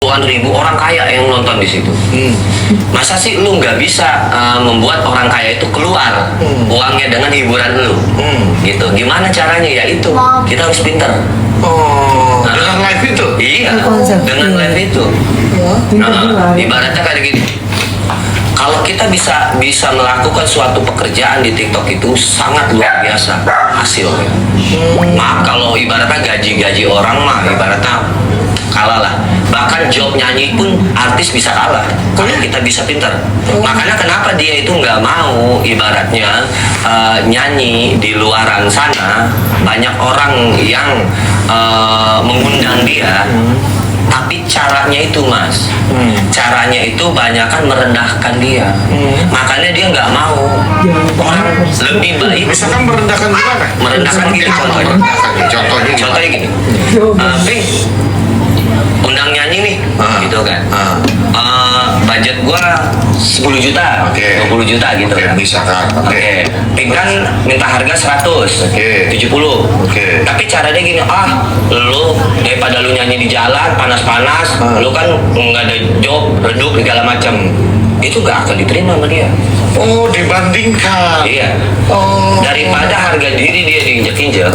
puluhan ribu orang kaya yang nonton di situ. Masa sih lu nggak bisa membuat orang kaya itu keluar uangnya dengan hiburan lu? Gitu. Gimana caranya? Ya itu kita harus pinter. Dengan live itu? Iya, dengan live itu. Ibaratnya kayak gini. Kalau kita bisa melakukan suatu pekerjaan di TikTok itu sangat luar biasa hasilnya. Maaf kalau ibaratnya gaji orang mah ibaratnya kalah lah. Bahkan job nyanyi pun artis bisa kalah kalau kita bisa pintar. Makanya kenapa dia itu nggak mau ibaratnya nyanyi di luaran sana, banyak orang yang mengundang dia. Tapi caranya itu mas, caranya itu banyakan merendahkan dia. Makanya dia nggak mau. Orang lebih baik. Misalkan merendahkan gimana? Merendahkan gitu contohnya. Contohnya gini. Ping, undang nyanyi nih, gitu kan. Budget gua 10 juta, 20 juta gitu kan. Misalkan. Ping kan minta harga 100, 70. Tapi caranya gini, lu daripada lu nyanyi di jalan panas-panas, lu kan nggak ada job, redup segala macam, itu nggak akan diterima sama dia. Oh, dibandingkan. Iya. Daripada harga diri dia diinjek-injek,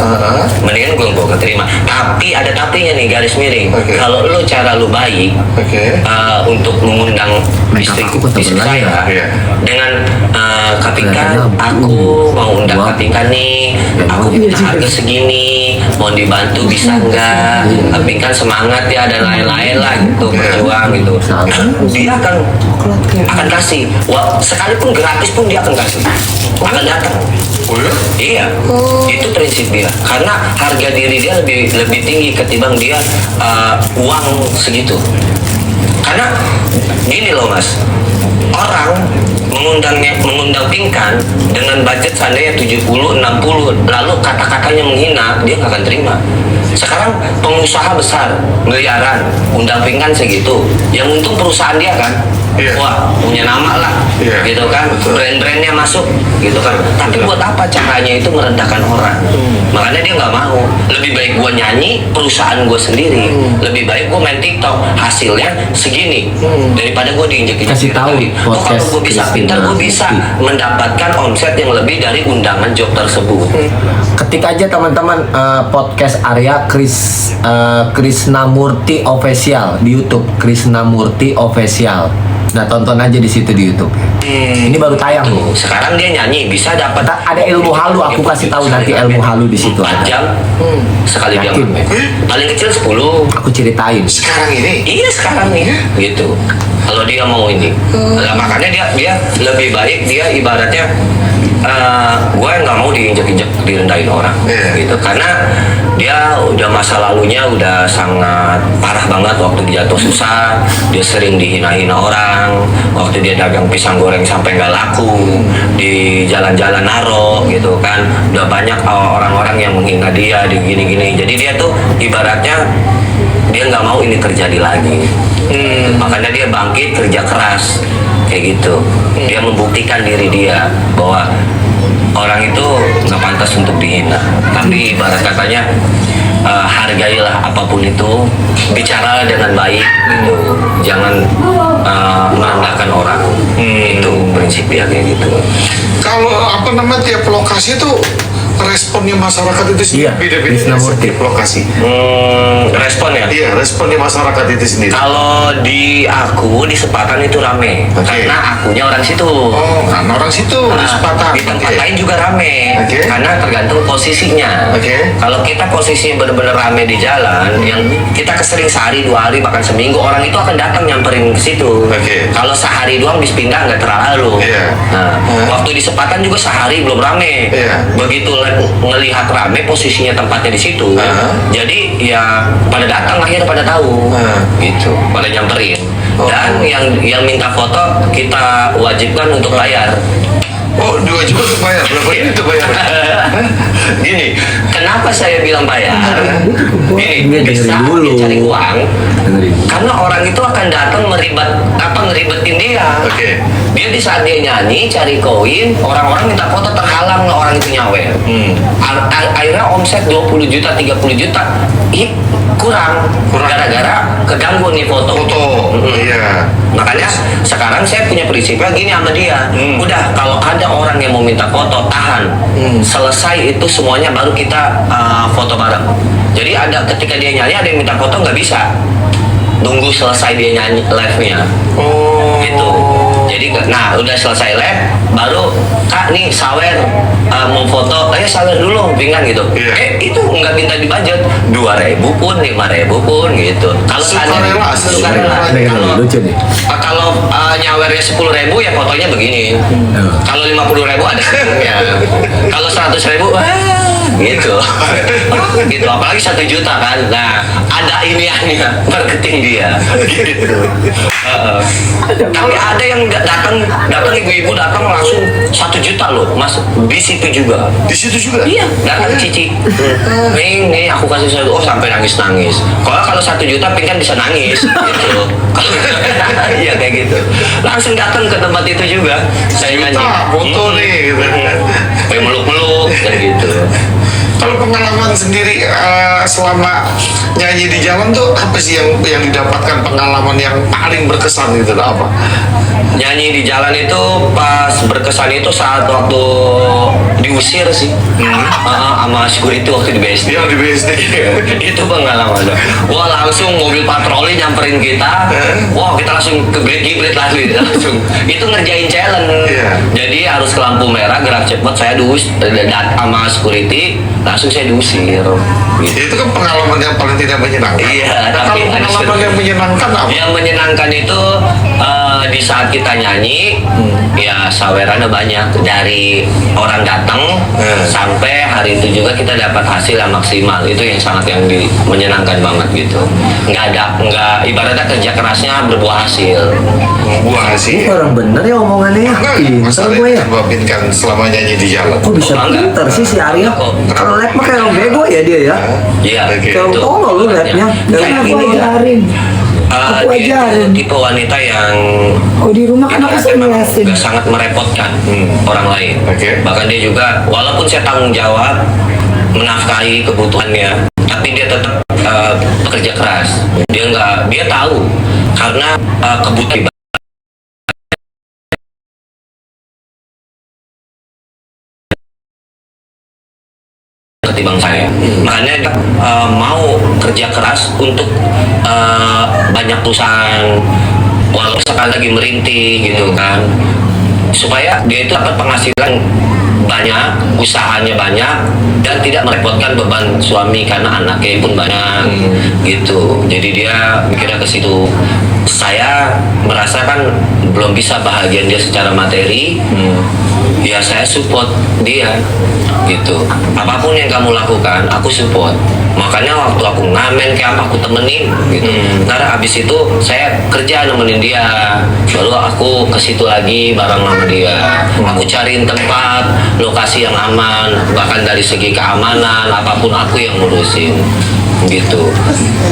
mendingan gue nggak keterima. Tapi ada tapinya nih, garis miring. Kalau lu cara lu baik untuk mengundang istri saya dengan Kapika, aku mau undang Kapika nih, aku minta harga segini, mau dibantu bisa nggak? Kapika semangat ya dan lain-lain lah gitu, berjuang gitu. Dia akan kasih. Wah, sekalipun gratis pun dia akan kasih, akan datang. Iya, itu prinsip dia. Karena harga diri dia lebih tinggi ketimbang dia uang segitu. Karena gini loh mas, orang mengundang Pinkan dengan budget seandainya 70, 60, lalu kata-katanya menghina, dia nggak akan terima. Sekarang pengusaha besar, miliaran, undang Pinkan segitu, yang untung perusahaan dia kan. Wah, punya nama lah, gitu kan, brand-brandnya masuk, gitu kan. Tapi buat apa caranya itu merendahkan orang? Makanya dia nggak mau. Lebih baik gua nyanyi, perusahaan gua sendiri. Lebih baik gua main TikTok, hasilnya segini, daripada gua diinjek-injek. Kasih tahu kalau gua bisa pintar, gua bisa mendapatkan omset yang lebih dari undangan job tersebut. Ketik aja teman-teman podcast Arya Krisnamurti Official di YouTube, Krisnamurti Official. Nah, tonton aja di situ di YouTube. Ini baru tayang loh. Sekarang dia nyanyi bisa dapat. Ada ilmu halu, aku kasih tahu nanti ilmu halu di situ ada. Jam sekali jam. Paling kecil 10. Aku ceritain. Sekarang ini? Iya sekarang nih. Gitu. Kalau dia mau ini, makanya dia lebih baik dia ibaratnya gue nggak mau diinjek-injek, direndahin orang, gitu. Karena dia udah masa lalunya udah sangat parah banget waktu dia jatuh susah, dia sering dihina-hina orang, waktu dia dagang pisang goreng sampai nggak laku, di jalan-jalan naro, gitu kan. Udah banyak orang-orang yang menghina dia, di gini-gini. Jadi dia tuh ibaratnya dia nggak mau ini terjadi lagi. Makanya dia bangkit kerja keras kayak gitu. Dia membuktikan diri dia bahwa orang itu nggak pantas untuk dihina. Tapi ibarat katanya hargailah apapun itu, bicara dengan baik gitu. Jangan merendahkan orang. Itu prinsip dia kayak gitu. Kalau tiap lokasi itu responnya masyarakat itu sendiri beda-beda setiap lokasi. Respon ya? Iya, responnya masyarakat itu sendiri. Kalau di Sepatan itu rame, karena akunya orang situ. Oh, karena orang situ di Sepatan. Di tempat lain juga rame, karena tergantung posisinya. Kalau kita posisinya benar-benar rame di jalan, yang kita kesering sehari, 2 hari, bahkan seminggu, orang itu akan datang nyamperin ke situ. Kalau sehari doang bis pindah nggak terlalu. Nah, waktu di Sepatan juga sehari belum rame. Begitu ngelihat rame posisinya tempatnya di situ, jadi ya pada datang, akhirnya pada tahu, gitu, pada nyamperin. Dan yang minta foto kita wajibkan untuk bayar. Oh, 2 juta tuh bayar, berapa itu bayar? Gini, kenapa saya bilang bayar? Gini, Dia bisa dengerin dulu. dia cari uang, Dengerin. karena orang itu akan datang ngeribetin dia. Oke. Dia di saat dia nyanyi cari koin, orang-orang minta foto terhalang orang itu nyawer. Akhirnya omset 20 juta, 30 juta, kurang. Gara-gara keganggu nih foto. Iya. Makanya sekarang saya punya prinsipnya gini sama dia. Udah, kalau ada orang yang mau minta foto, tahan. Selesai itu semuanya baru kita foto bareng. Jadi ketika dia nyanyi ada yang minta foto nggak bisa. Tunggu selesai dia nyanyi live-nya. Oh. Gitu. Jadi udah selesai live, baru Kak nih sawer mau foto, sawer dulu pinggan gitu. Iya. Itu nggak minta dibudget, 2.000 pun, 5.000 pun gitu. Kalau Sukarela. kalau Lucu nih. kalau nyawernya 10.000 ya fotonya begini. Kalau 50.000 ada senyumnya. Kalau 100.000 gitu. Gitu. Apalagi 1 juta kan. Nah, ada iniannya marketing dia. Gitu. Tapi ada yang datang ibu-ibu datang langsung 1 juta loh, Mas. Di situ juga. Di situ juga? Iya, datang Cici. Nih aku kasih satu, sampai nangis. Kalau 1 juta Pink kan bisa nangis gitu. Iya kayak gitu. Langsung datang ke tempat itu juga. Saya nyanyi. Foto nih gitu. Kayak meluk-meluk kayak gitu. Kalau pengalaman sendiri selama nyanyi di jalan tuh apa sih yang didapatkan pengalaman yang paling berkesan gitu apa? Nyanyi di jalan itu pas berkesan itu saat waktu diusir sih. Sama security waktu di BSD. Yang di BSD. Itu pengalaman. Wah, langsung mobil patroli nyamperin kita. Wah, kita langsung kebrit-kibrit lagi langsung. Itu ngerjain challenge. Iya. Jadi harus ke lampu merah, gerak cepat, saya sama security, langsung saya diusir. Gitu. Itu kan pengalaman yang paling tidak menyenangkan. Iya, Nah, tapi kalau ada pengalaman yang menyenangkan apa? Yang menyenangkan itu di saat kita nyanyi, ya sawerannya banyak dari orang datang sampai hari itu juga kita dapat hasil yang maksimal. Itu yang sangat menyenangkan banget gitu. Nggak ibaratnya kerja kerasnya berbuah hasil. Buah hasil. Orang bener ya omongannya ya. Pintar gue ya. Babin kan selama nyanyi di jalan. Kok bisa pintar sih si Arya? Kalau lab mah kayak orang bego ya dia ya. Iya. Kalau gitu. tau nggak lu labnya? Kayak Aku gini. ajarin. Aku Dia itu ajarin. tipe wanita yang Oh di rumah kan aku sering ngeliatin. sangat merepotkan orang lain. Oke. Bahkan dia juga, walaupun saya tanggung jawab menafkahi kebutuhannya, tapi dia tetap bekerja keras. Dia tahu karena kebutuhan ketimbang saya. Makanya dia mau kerja keras untuk banyak perusahaan, walaupun sekali lagi merintih gitu kan, supaya dia itu dapat penghasilan banyak, usahanya banyak, dan tidak merepotkan beban suami karena anaknya pun banyak gitu. Jadi dia mikirnya ke situ. Saya merasakan belum bisa bahagian dia secara materi, ya saya support dia gitu. Apapun yang kamu lakukan, aku support. Makanya waktu aku ngamen kayak apa aku temenin gitu. Ntar abis itu saya kerja nemenin dia, baru aku ke situ lagi bareng sama dia. Aku cariin tempat, lokasi yang aman, bahkan dari segi keamanan apapun aku yang ngurusin gitu.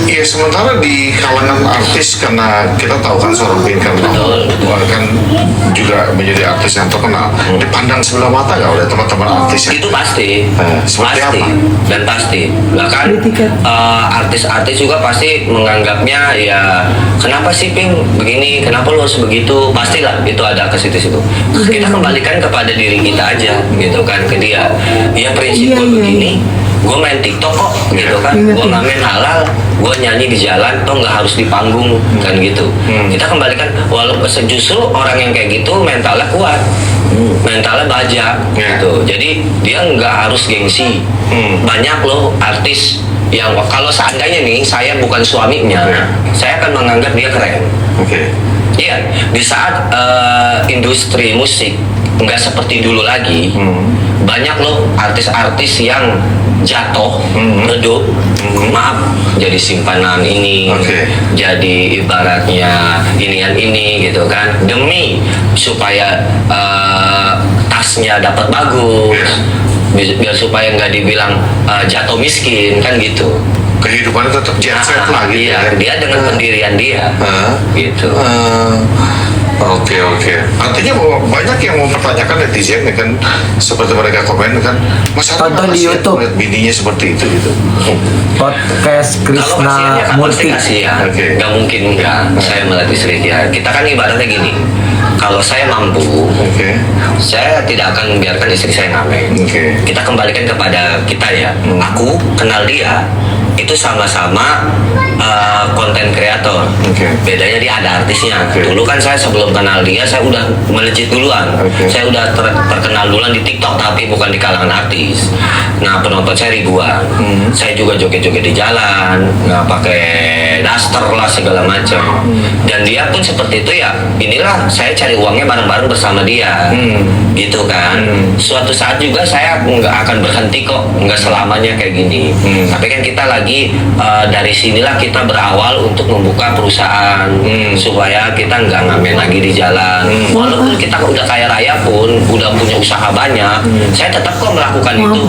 Iya, sementara di kalangan artis, karena kita tahu kan seorang Pinkan Betul. kan juga menjadi artis yang terkenal, dipandang sebelah mata nggak oleh teman-teman artis yang Itu pasti, seperti pasti apa? dan pasti. Bahkan artis-artis juga pasti menganggapnya ya kenapa sih Ping begini, kenapa lu harus begitu? Pastilah itu ada ke situ-situ. Kita kembalikan kepada diri kita aja gitu kan, ke dia. Ya prinsip gue begini. Gue main TikTok kok gitu kan, gue ngamen halal, gue nyanyi di jalan, toh nggak harus di panggung kan gitu. Kita kembalikan, walaupun justru orang yang kayak gitu mentalnya kuat, mentalnya baja gitu. Jadi dia nggak harus gengsi. Banyak loh artis yang kalau seandainya nih saya bukan suaminya, saya akan menganggap dia keren. Iya, di saat industri musik nggak seperti dulu lagi, banyak loh artis-artis yang jatuh, redup, maaf, jadi simpanan ini, jadi ibaratnya inian ini gitu kan, demi supaya kelasnya dapat bagus, biar supaya nggak dibilang jatuh miskin kan gitu. Kehidupannya tetap jet set lah gitu iya, ya. dia dengan pendirian dia gitu. Oke. Artinya bahwa banyak yang mempertanyakan netizen ya kan, seperti mereka komen kan, masa Tonton di YouTube. lihat bininya seperti itu gitu. Podcast Kalau Krishna kasihannya kan pasti Murti. kasihan. Oke. Nggak mungkin enggak. Saya melatih istri dia. Kita kan ibaratnya gini. Kalau saya mampu, saya tidak akan membiarkan istri saya ngamen. Kita kembalikan kepada kita ya. Aku kenal dia itu sama-sama konten kreator. Bedanya dia ada artisnya. Dulu kan saya sebelum kenal dia, saya udah melejit duluan. Saya udah terkenal duluan di TikTok, tapi bukan di kalangan artis. Nah, penonton saya ribuan. Saya juga joget-joget di jalan, nggak pakai daster lah segala macam. Dan dia pun seperti itu ya. Inilah saya cari uangnya bareng-bareng bersama dia. Gitu kan. Suatu saat juga saya nggak akan berhenti kok, nggak selamanya kayak gini. Tapi kan kita lagi dari sinilah kita berawal untuk membuka perusahaan supaya kita nggak ngamen lagi di jalan. Walaupun kita udah kaya raya pun, udah punya usaha banyak, saya tetap kok melakukan itu.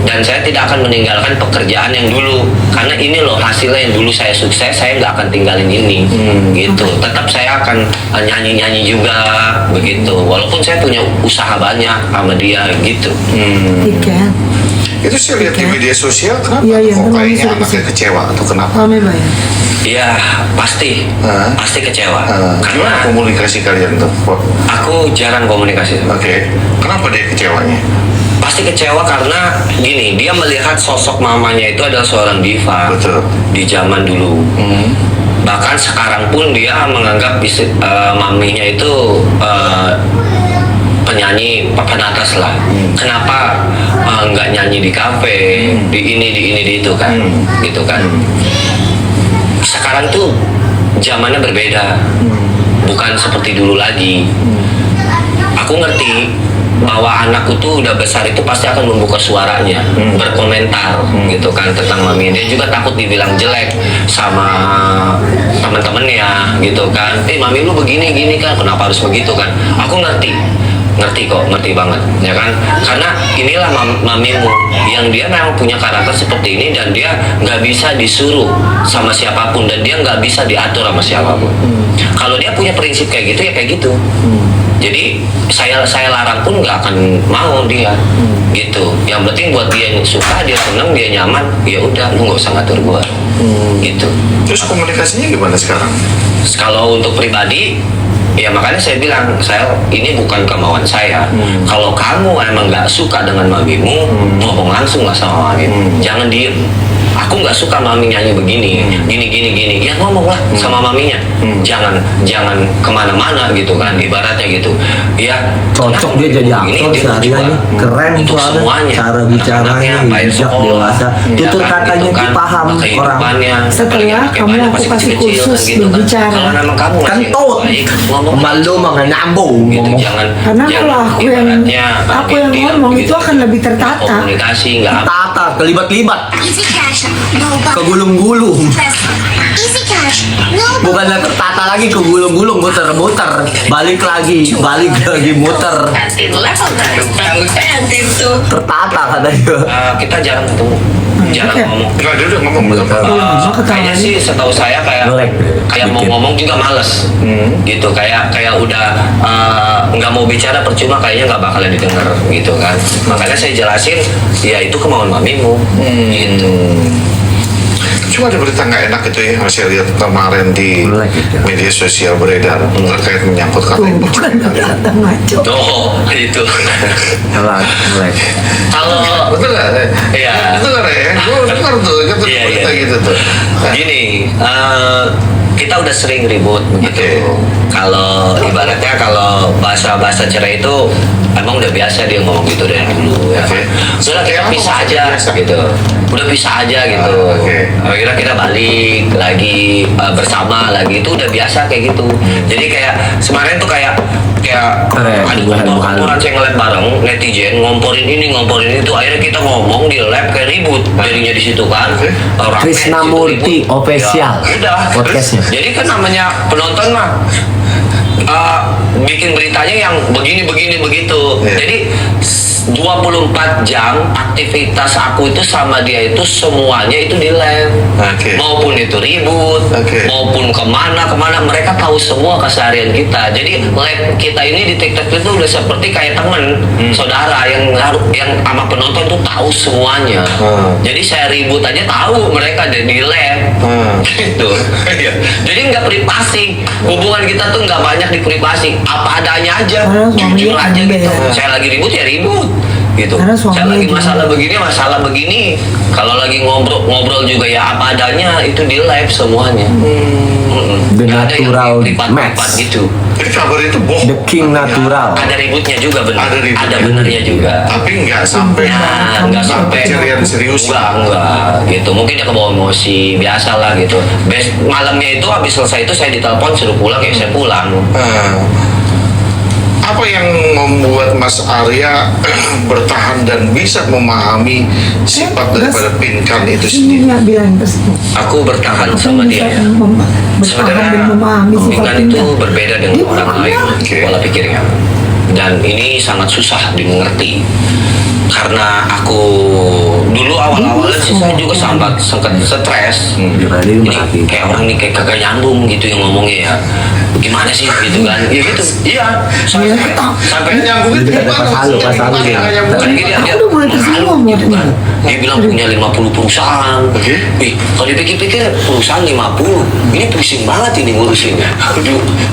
Dan saya tidak akan meninggalkan pekerjaan yang dulu, karena ini loh hasilnya yang dulu saya sukses, saya nggak akan tinggalin ini. Gitu. Tetap saya akan nyanyi-nyanyi juga begitu. Walaupun saya punya usaha banyak sama dia gitu. Ikan. Itu saya lihat di media sosial, kenapa Iya, kok memang kayaknya bisa anaknya kecewa atau kenapa? Rame banget. Iya, pasti kecewa. Gimana Karena komunikasi kalian tuh? aku jarang komunikasi. Kenapa dia kecewanya? Pasti kecewa karena gini, dia melihat sosok mamanya itu adalah seorang diva. Betul. Di zaman dulu. Bahkan sekarang pun dia menganggap maminya itu penyanyi papan atas lah. Kenapa nggak nyanyi di kafe, di itu kan, gitu kan. Sekarang tuh zamannya berbeda, bukan seperti dulu lagi. Aku ngerti bahwa anakku tuh udah besar itu pasti akan membuka suaranya, berkomentar gitu kan tentang mami. Dia juga takut dibilang jelek sama temen-temennya gitu kan. Mami lu begini gini kan, kenapa harus begitu kan? Aku ngerti kok, ngerti banget ya kan, karena inilah mamimu yang dia memang punya karakter seperti ini, dan dia nggak bisa disuruh sama siapapun, dan dia nggak bisa diatur sama siapapun. Kalau dia punya prinsip kayak gitu ya kayak gitu. Jadi saya larang pun nggak akan mau dia gitu. Yang penting buat dia yang suka, dia seneng, dia nyaman, ya udah, lu nggak usah ngatur gua gitu. Terus komunikasinya gimana sekarang? Kalau untuk pribadi, ya makanya saya bilang, ini bukan kemauan saya. Kalau kamu emang nggak suka dengan mamimu, ngomong langsung lah sama mamimu. Jangan diem. Aku nggak suka mami nyanyi begini, gini. Ya ngomong lah sama maminya. Jangan kemana-mana gitu kan, ibaratnya gitu. Ya Cocok dia jadi aktor sehari-hari, keren untuk soalnya. semuanya. Cara bicaranya, bijak, dewasa. Tutur katanya gitu kan, dipaham orang. kehidupannya. Setelah kamu aku kasih kursus berbicara. Kalau memang kamu masih Kentut. baik, ngomong Malu mah nyambung. gitu, ngomong. jangan Karena kalau aku yang ibaratnya, diam ngomong gitu. itu akan lebih tertata. Komunikasi nggak apa. Tata, kelibat-libat, Easy cash, no bucks. kegulung-gulung. Easy cash, no Bukan lagi tertata lagi, kegulung-gulung, muter-muter, balik lagi muter. Tertata katanya. Kita jarang ketemu, jarang oke. ngomong. Enggak, dia udah ngomong belum? Kayaknya sih setahu saya kayak mau Dikit. ngomong juga males gitu, kayak udah nggak mau bicara, percuma, kayaknya nggak bakalan didengar gitu kan. Makanya saya jelasin, ya itu kemauan mamimu gitu. Cuma ada berita nggak enak itu ya, saya lihat kemarin di media sosial beredar terkait menyangkut Tuh, katanya bukan tertata ngaco. Oh itu. Mulai. Kalau betul nggak? Iya. Betul nggak ya? Gue dengar tuh, itu Iya, berita iya. gitu tuh. Gini, kita udah sering ribut begitu. Kalau ibaratnya kalau bahasa cerai itu emang udah biasa dia ngomong gitu dari dulu ya. Udah kita pisah aja gitu. Udah pisah aja gitu. Akhirnya kita balik lagi bersama lagi, itu udah biasa kayak gitu. Jadi kayak kemarin tuh kayak ada kompor-komporan saya nge-lab bareng netizen, ngomporin ini ngomporin itu, akhirnya kita ngomong di lab kayak ribut jadinya di situ kan. Rame, Krishna situ Murti ribut. Official. Ya, udah Podcastnya. jadi kan namanya penonton mah bikin beritanya yang begini begitu. Jadi 24 jam aktivitas aku itu sama dia itu semuanya itu di lab. Maupun itu ribut, maupun kemana mereka tahu semua keseharian kita. Jadi lab kita ini di TikTok itu udah seperti kayak temen, saudara yang sama penonton tuh tahu semuanya. Jadi saya ribut aja tahu mereka ada di lab. Gitu. Jadi nggak privasi. Hubungan kita tuh nggak banyak di privasi. Apa adanya aja, jujur aja gitu. Saya lagi ribut ya ribut. Gitu. Saya lagi masalah begini. Kalau lagi ngobrol juga ya apa adanya itu di live semuanya. The Nggak ada yang natural privat match. gitu. Jadi kabar itu bohong. The king natural. Ada ributnya juga benar. Ada ributnya. Ada benernya juga. Tapi nggak sampai Nggak sampai pencarian serius. Enggak gitu. Mungkin dia kebawa emosi biasa lah gitu. Malamnya itu habis selesai itu saya ditelepon suruh pulang ya saya pulang. Apa yang membuat Mas Arya bertahan dan bisa memahami sifat daripada Pinkan itu sendiri? Nggak bilang terus. Aku bertahan sama dia ya. Bertahan dan memahami sifat Pinkan itu Pinkan. berbeda dengan orang lain pola pikirnya. Dan ini sangat susah dimengerti. Karena aku dulu awal-awalnya sih saya juga sempat stres. Ini kayak orang nih kayak kagak nyambung gitu yang ngomongnya ya. Gimana sih gitu kan? Ya gitu. Iya. Sampai nyambung itu Pas halu ya. Kan dia Aku udah mulai tersinggung ya. dia bilang punya 50 perusahaan. Ih, kalau dipikir-pikir perusahaan 50, ini pusing banget ini ngurusinnya.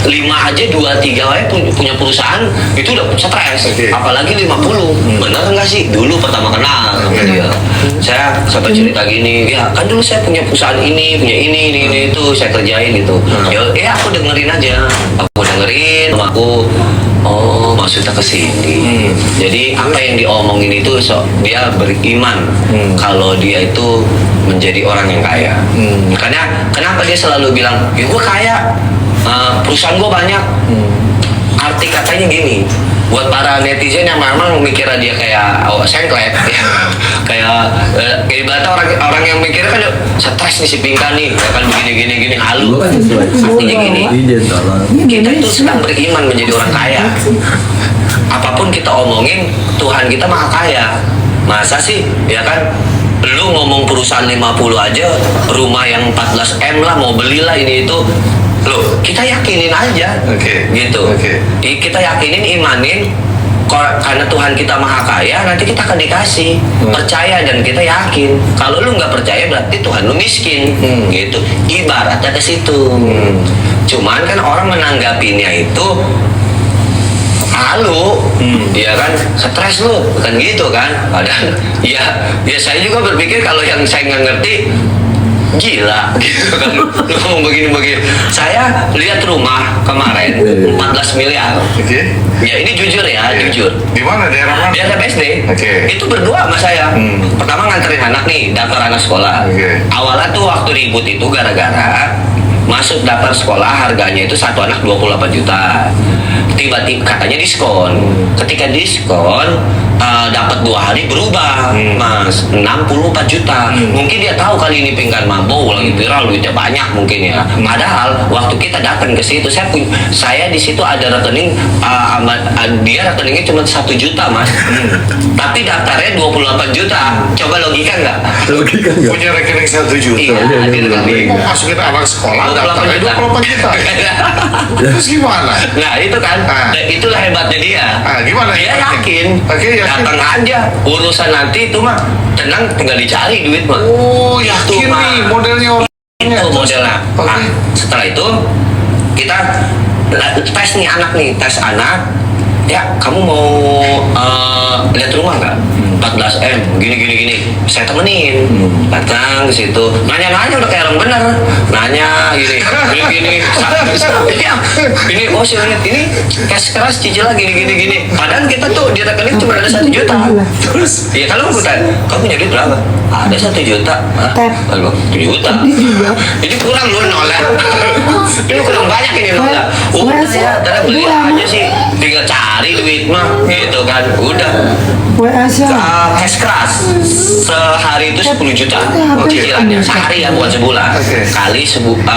5 aja 2-3 wae punya perusahaan itu udah stres. Apalagi 50. Benar enggak sih? Dulu pertama kenal sama dia. Saya sempat cerita gini, ya kan dulu saya punya perusahaan ini, punya ini itu saya kerjain gitu. Ya aku dengerin aja. Aku dengerin, aku oh maksudnya ke sini. Jadi apa yang diomongin itu dia beriman kalau dia itu menjadi orang yang kaya. Karena kenapa dia selalu bilang, ya gue kaya, perusahaan gue banyak. Arti katanya gini, buat para netizen yang memang mikirnya dia kayak sengklek, ya. kayak ibaratnya orang yang mikirnya kan stres nih si Pinkan nih, ya kan begini halu. Artinya gini, kita itu sedang beriman menjadi orang kaya. Apapun kita omongin, Tuhan kita maha kaya. Masa sih, ya kan? Lu ngomong perusahaan 50 aja, rumah yang 14 M lah, mau belilah ini itu. Loh, kita yakinin aja, gitu. Kita yakinin, imanin, karena Tuhan kita maha kaya, nanti kita akan dikasih. Percaya dan kita yakin. Kalau lu nggak percaya berarti Tuhan lu miskin, gitu. Ibaratnya ke situ. Cuman kan orang menanggapinya itu halu, ya kan, stres lu, bukan gitu kan? Padahal, ya saya juga berpikir kalau yang saya nggak ngerti. Gila gitu kan, lu ngomong begini. Saya lihat rumah kemarin 14 miliar. Ya ini jujur ya, jujur. Di mana, daerah mana? Di SD. Itu berdua sama saya. Pertama nganterin anak nih, daftar anak sekolah. Awalnya tuh waktu ribut itu gara-gara masuk daftar sekolah harganya itu satu anak 28 juta. Tiba-tiba katanya diskon. Ketika diskon dapat 2 hari berubah, Mas, 64 juta. Mungkin dia tahu kali ini Pinkan mampu lagi viral, duitnya banyak mungkin ya. Padahal waktu kita datang ke situ, saya di situ ada rekening, dia rekeningnya cuma 1 juta, Mas. Tapi daftarnya 28 juta. Coba logika nggak? Punya rekening 1 juta. Iya, ada rekening. Masukin anak sekolah, 28 daftarnya juta. 28 juta. Terus gimana? Nah itu kan, itulah hebatnya dia. Gimana? Dia yakin. Yakin. Datang aja, urusan nanti itu mah tenang, tinggal dicari duit mah. Oh, yakin Itu, nih Mas. modelnya orang. Itu modelnya. Nah, setelah itu kita tes nih anak. Ya, kamu mau lihat rumah nggak? 14 M, gini. Saya temenin. Datang ke situ, nanya udah kayak orang bener. Nanya gini. Ini oh sih ini cash keras cicil lagi gini. Padahal kita tuh di rekening cuma ada 1 juta. Terus, ya kalau aku tanya, kamu punya duit berapa? Ada 1 juta. Lalu 1 juta. Ini kurang lu nolak. Ini kurang banyak ini nolak. Udah ya, beli aja sih. Tinggal cari cari duit mah gitu kan udah WA siapa? cash keras sehari itu 10 juta cicilannya sehari ya bukan sebulan kali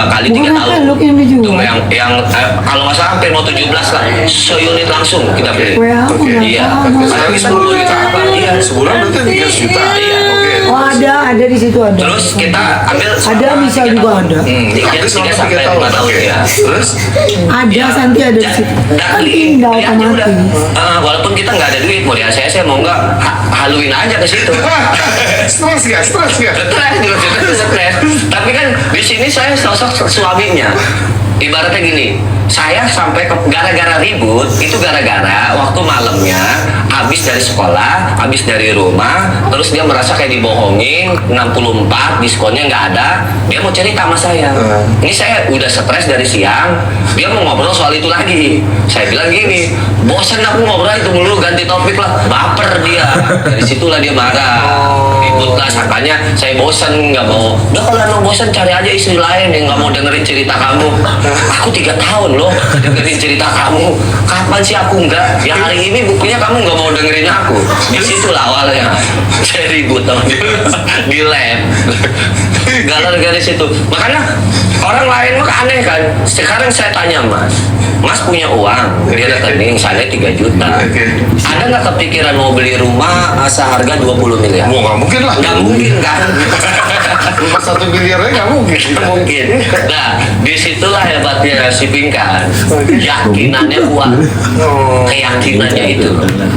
kali 3 Bukan tahun Hello yang dijual. tuh yang kalau nggak salah hampir mau 17 lah seunit langsung kita beli WA aku nggak iya tahu. Sehari 10 juta. iya Sebulan berarti 300 juta. iya Oh ada di situ ada. terus kita ambil Ada, misal 3 juga tahun. ada. 3 sampai 5 tahun Oke. ya Terus Ada Santi ada di situ. Kan pindah otomatis. walaupun kita nggak ada duit mau di ACC mau nggak haluin aja ke situ stres gak? stres juga stres tapi kan di sini saya sosok suaminya ibaratnya gini saya sampai gara-gara ribut itu gara-gara waktu malamnya habis dari sekolah habis dari rumah terus dia merasa kayak dibohongin 64 diskonnya nggak ada dia mau cerita sama saya ini saya udah stres dari siang dia mau ngobrol soal itu lagi saya bilang gini bosan aku ngobrol itu mulu ganti topik lah baper dia dari situlah dia marah ribut lah sangkanya saya bosan nggak mau udah kalau emang bosan cari aja istri lain yang nggak mau dengerin cerita kamu aku 3 tahun loh dengerin cerita kamu kapan sih aku enggak ya hari ini buktinya kamu nggak mau dengerin aku di situ lah awalnya saya ribut sama dia di lab gara-gara situ makanya orang lain mah aneh kan sekarang saya tanya mas punya uang dia rekening saya 3 juta ada nggak kepikiran mau beli rumah seharga 20 miliar Wah gak mungkin lah. nggak mungkin kan Rumah 1 miliar aja gak mungkin. Nggak mungkin. Nah, disitulah hebatnya si Pinkan. Yakinannya kuat. Keyakinannya itu.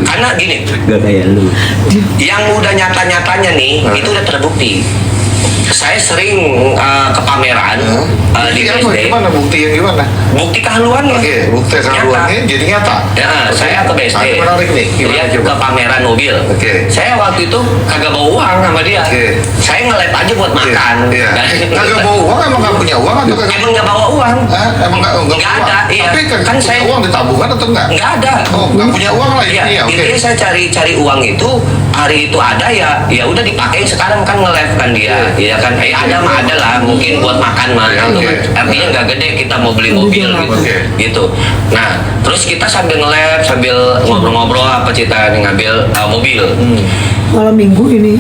Karena gini, Gak kayak lu. yang udah nyata-nyatanya nih, itu udah terbukti. Saya sering ke pameran di Bukti apa? BSD. Gimana bukti yang gimana? Bukti kehaluannya. Oke, bukti kehaluannya jadi nyata. Ya, saya ke BSD. Nah, menarik nih. Gimana Dia coba? ke pameran mobil. Oke. Saya waktu itu kagak bawa uang sama dia. Oke. Saya nge-lab aja buat makan. Iya. Dan- Kagak bawa uang, emang gak punya uang atau kagak? Emang nggak bawa uang? Hah? Emang gak Nggak punya ada, uang? iya. Tapi kan Kan punya saya- uang di tabungan atau enggak? Nggak ada. Oh, nggak punya uang lah Iya, intinya. Oke. intinya saya cari uang itu hari itu ada ya udah dipakai sekarang kan nge-live kan dia ya kan ada mah ada lah mungkin buat makan mah Oke, gitu oke. kan. Artinya nggak gede kita mau beli mobil gitu Oke. gitu nah terus kita sambil nge-live sambil ngobrol-ngobrol apa cerita ngambil mobil Malam minggu ini.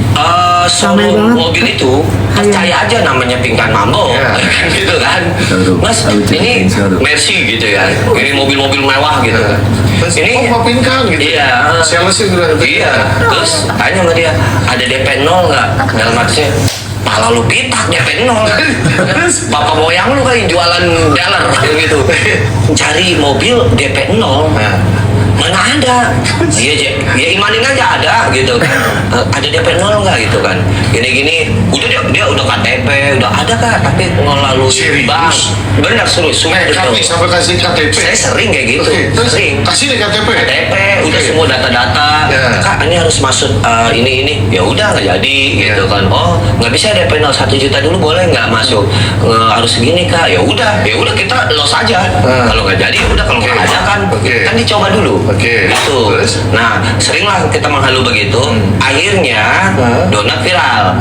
showroom Ramai banget. mobil itu Ayo. percaya aja namanya Pinkan Mambo Iya. gitu kan Showroom. mas Tahu ini ceritain showroom. Mercy gitu ya ini mobil-mobil mewah gitu Terus, ini oh, Pinkan gitu. iya Salesnya juga ada iya terus tanya sama dia ada DP 0 nggak dalam hati saya pala lu pitak DP 0 bapak moyang lu kayak jualan dealer gitu cari mobil DP 0 mana ada iya ya imanin aja ada gitu kan ada DP 0 nggak gitu kan gini udah dia udah KTP udah ada kak tapi melalui Serius? bank benar serius semua kami sampai kasih KTP. saya sering kayak gitu Oke, terus sering kasih nih KTP. KTP udah Oke. semua data-data Ya. kak ini harus masuk ini ya udah nggak jadi gitu Ya. kan oh nggak bisa DP 1 juta dulu boleh nggak masuk harus segini kak ya udah kita los aja kalau nggak jadi ya udah kalau Oke. nggak ada kan Oke. kan dicoba dulu Oke. gitu Terus? nah seringlah kita menghalu begitu akhirnya donat viral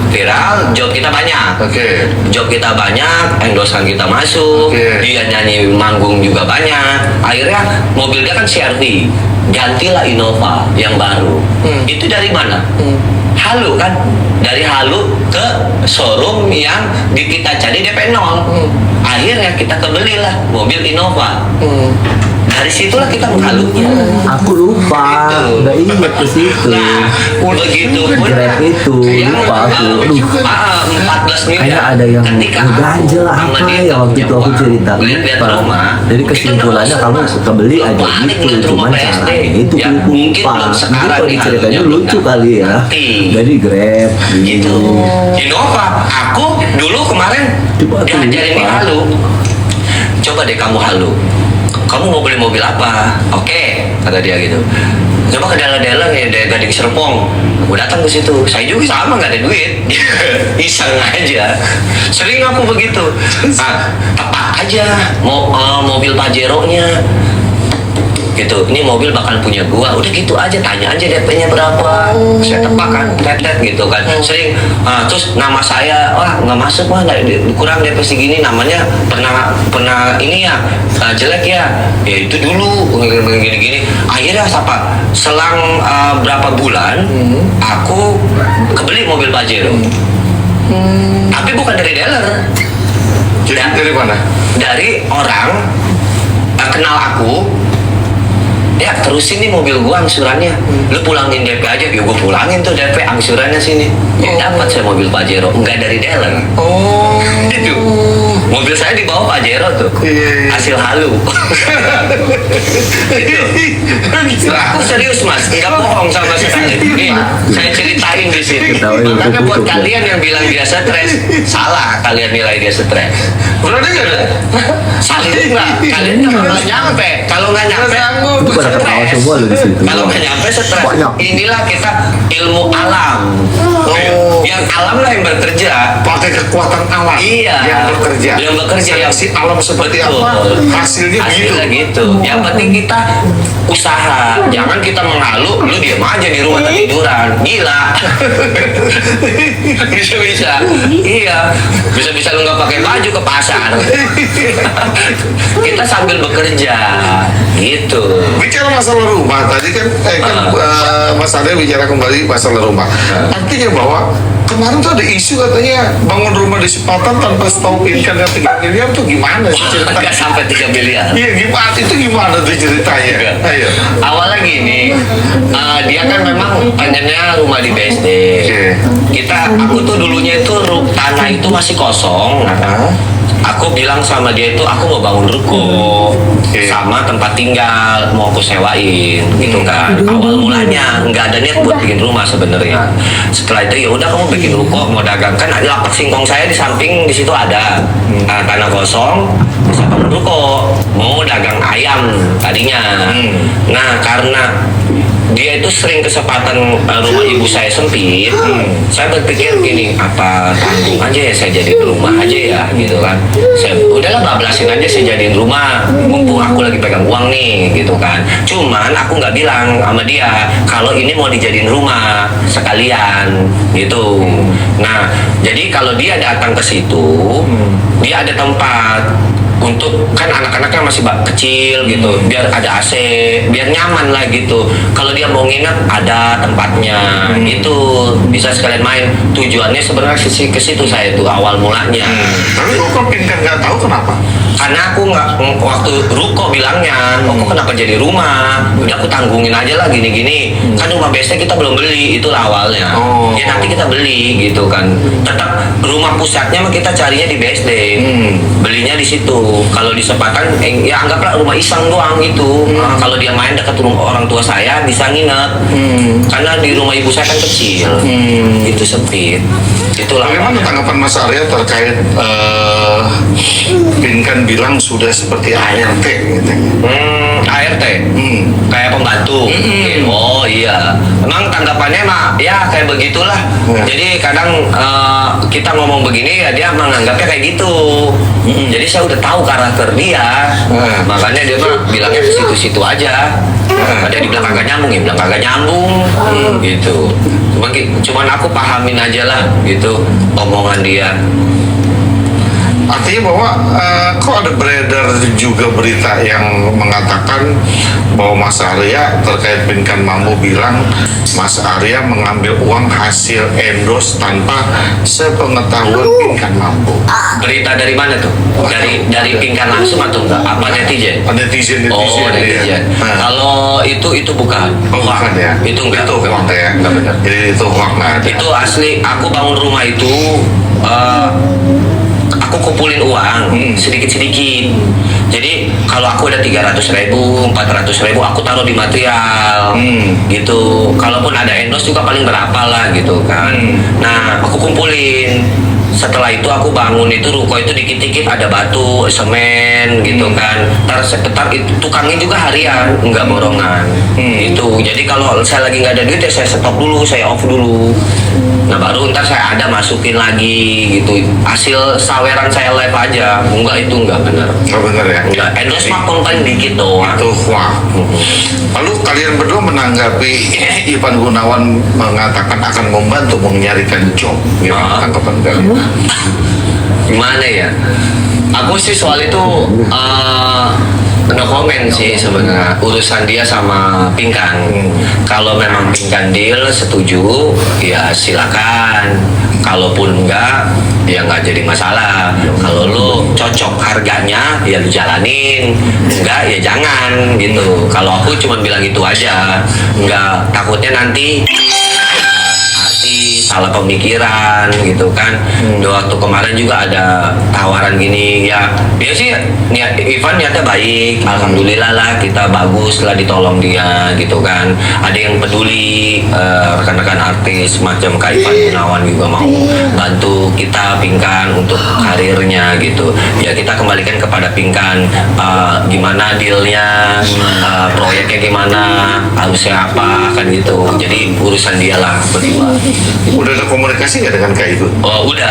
viral job kita banyak Oke. job kita banyak, endorsean kita masuk, Oke. dia nyanyi manggung juga banyak. Akhirnya mobil dia kan CR-V, gantilah Innova yang baru. Itu dari mana? Halu kan? Dari halu ke showroom yang di kita cari DP 0. Akhirnya kita kebelilah mobil Innova. Dari situlah kita menghalunya. Aku lupa, Gitu. udah inget ke situ. Nah, begitu pun Grab itu, yang lupa aku. Aduh. 14 miliar. Kayak ada yang Ketika ganjel aku sama apa dia ya waktu punya itu aku uang, cerita lihat lupa. rumah, Jadi kita kesimpulannya udah kamu bosan, kebeli Mas. aja Balik gitu, lihat rumah cuman PSD. caranya itu Ya, aku mungkin lupa. belum Jadi sekarang kalau nih ceritanya halunya lucu udah. kali ya. Tapi, Jadi Grab gitu. Innova, aku dulu kemarin Coba aku diajarin lupa. nih halu. Coba deh kamu halu. Kamu mau beli mobil apa? Oke, kata dia gitu. Coba ke daerah-daerah nih, daerah Gading Serpong. Aku datang ke situ. Saya juga sama nggak ada duit, iseng aja. Sering aku begitu. Nah, tepat aja. Mau mobil Pajero-nya gitu, ini mobil bakal punya gua, udah gitu aja, tanya aja DP-nya berapa, saya tebak kan, tetet gitu kan, sering, terus nama saya, wah nggak masuk, wah kurang DP segini, namanya pernah ini ya, jelek ya itu dulu, gini-gini, akhirnya apa, selang berapa bulan, aku kebeli mobil Pajero, tapi bukan dari dealer. Jadi dari mana? Dari orang kenal aku, ya terusin nih mobil gua angsurannya, lu pulangin DP aja, ya gua pulangin tuh DP angsurannya sini, dapat saya mobil Pajero, enggak dari dealer. Itu mobil saya dibawa Pajero tuh, hasil halu. Itu. Aku serius mas, nggak bohong sama sekali. Nih, saya ceritain di sini. Makanya buat kalian yang bilang dia stres, salah kalian nilai dia stres. Berarti nggak ada? Salah nggak? Kalian nggak nyampe. Kalau nggak nyampe, Itu pada ketawa semua loh di situ. kalau nggak nyampe stres. Banyak. Inilah kita ilmu alam. Yang alam lah yang bekerja. Pakai kekuatan alam Iya. yang bekerja. Yang bekerja. Seleksi alam seperti Betul. apa? Hasilnya gitu. Yang penting kita usaha. Jangan kita mengalu, lu diam aja di rumah tiduran. Gila. Bisa-bisa. Iya. Bisa-bisa lu nggak pakai baju ke pasar. Kita sambil bekerja. Gitu. Bicara masalah rumah tadi kan, Mas Ade bicara kembali masalah rumah. Artinya bahwa kemarin tuh ada isu katanya bangun rumah di Sepatan tanpa setahu pinkan yang 3 miliar tuh gimana sih ceritanya? Nggak sampai 3 miliar. Iya gimana? Itu gimana tuh ceritanya? Ayo. Awalnya gini, dia kan memang pengennya rumah di BSD. Aku tuh dulunya itu tanah itu masih kosong. Aku bilang sama dia itu aku mau bangun ruko sama tempat tinggal mau aku sewain gitu kan. Awal mulanya nggak ada niat buat bikin rumah sebenarnya. Setelah itu ya udah kamu bikin ruko mau dagang, kan ada lapak singkong saya di samping di situ ada tanah kosong, bisa bangun ruko mau dagang ayam tadinya. Nah karena dia itu sering kesempatan rumah ibu saya sempit, saya berpikir gini, apa tanggung aja ya saya jadiin rumah aja ya gitu kan. Saya udahlah bablasin aja saya jadiin rumah, mumpung aku lagi pegang uang nih gitu kan. Cuman aku nggak bilang sama dia kalau ini mau dijadiin rumah sekalian gitu. Nah jadi kalau dia datang ke situ, dia ada tempat untuk, kan anak-anaknya masih kecil gitu, biar ada AC, biar nyaman lah gitu. Kalau dia mau nginep ada tempatnya gitu, bisa sekalian main. Tujuannya sebenarnya ke situ saya tuh awal mulanya. Tapi kok pinkan nggak tahu kenapa? Karena aku nggak, waktu ruko bilangnya, kok kenapa jadi rumah? Udah aku tanggungin aja lah gini-gini. Kan rumah biasanya kita belum beli, itulah awalnya. Ya nanti kita beli gitu kan. Tetap rumah pusatnya mah kita carinya di BSD. Belinya di situ. Kalau di Sepatan, ya anggaplah rumah iseng doang gitu. Kalau dia main dekat rumah orang tua saya bisa nginep. Karena di rumah ibu saya kan kecil. Itu sempit. Itulah. Bagaimana tanggapan Mas Arya terkait Pinkan bilang sudah seperti ART gitu? ART? Kayak pembantu? Oh iya. Emang tanggapannya mah ya kayak begitulah. Jadi kadang kita ngomong begini ya dia menganggapnya kayak gitu. Jadi saya udah tahu karakter dia. Makanya dia mah bilangnya ke situ-situ aja. Ada dibilang kagak nyambung, ya bilang kagak nyambung. Gitu. Cuman aku pahamin aja lah gitu omongan dia. Artinya bahwa kok ada beredar juga berita yang mengatakan bahwa Mas Arya terkait Pinkan Mambo bilang Mas Arya mengambil uang hasil endorse tanpa sepengetahuan Pinkan Mambo. Berita dari mana tuh? Dari Pinkan langsung atau enggak? Apa netizen? Netizen. Oh netizen. Kalau itu bukan. Oh, bukan ya? Itu enggak. Itu hoax ya? Enggak benar. Jadi itu hoax nggak ada. Itu asli. Aku bangun rumah itu. Aku kumpulin uang sedikit-sedikit. Jadi kalau aku ada 300.000, 400.000, aku taruh di material gitu. Kalaupun ada endorse juga paling berapa lah gitu kan. Nah aku kumpulin setelah itu aku bangun itu ruko itu dikit-dikit ada batu, semen gitu kan. Ntar tukangnya juga harian, nggak borongan. Itu. Jadi kalau saya lagi nggak ada duit ya saya stop dulu, saya off dulu. Nah baru ntar saya ada masukin lagi gitu. Hasil saweran saya live aja. Enggak, itu enggak benar. Nggak benar ya? Enggak. Endorse mah paling dikit doang. Itu wah. Lalu kalian berdua menanggapi Ivan Gunawan mengatakan akan membantu mencarikan job. Gimana tanggapan kalian? Gimana ya? Aku sih soal itu no comment sih sebenarnya, urusan dia sama Pinkan. Kalau memang Pinkan deal setuju ya silakan, kalaupun enggak ya nggak jadi masalah. Kalau lu cocok harganya ya lu jalanin, enggak ya jangan gitu. Kalau aku cuma bilang itu aja, nggak takutnya nanti salah pemikiran gitu kan. Waktu kemarin juga ada tawaran gini ya, dia sih Ivan niatnya baik, alhamdulillah lah, kita bagus lah ditolong dia gitu kan. Ada yang peduli, rekan-rekan artis macam kayak Ivan Gunawan juga mau bantu kita Pinkan untuk karirnya gitu ya. Kita kembalikan kepada Pinkan, gimana dealnya, proyeknya gimana, harusnya apa kan gitu. Jadi urusan dia lah berdua. Udah ada komunikasi nggak dengan Kak Igun? Oh udah.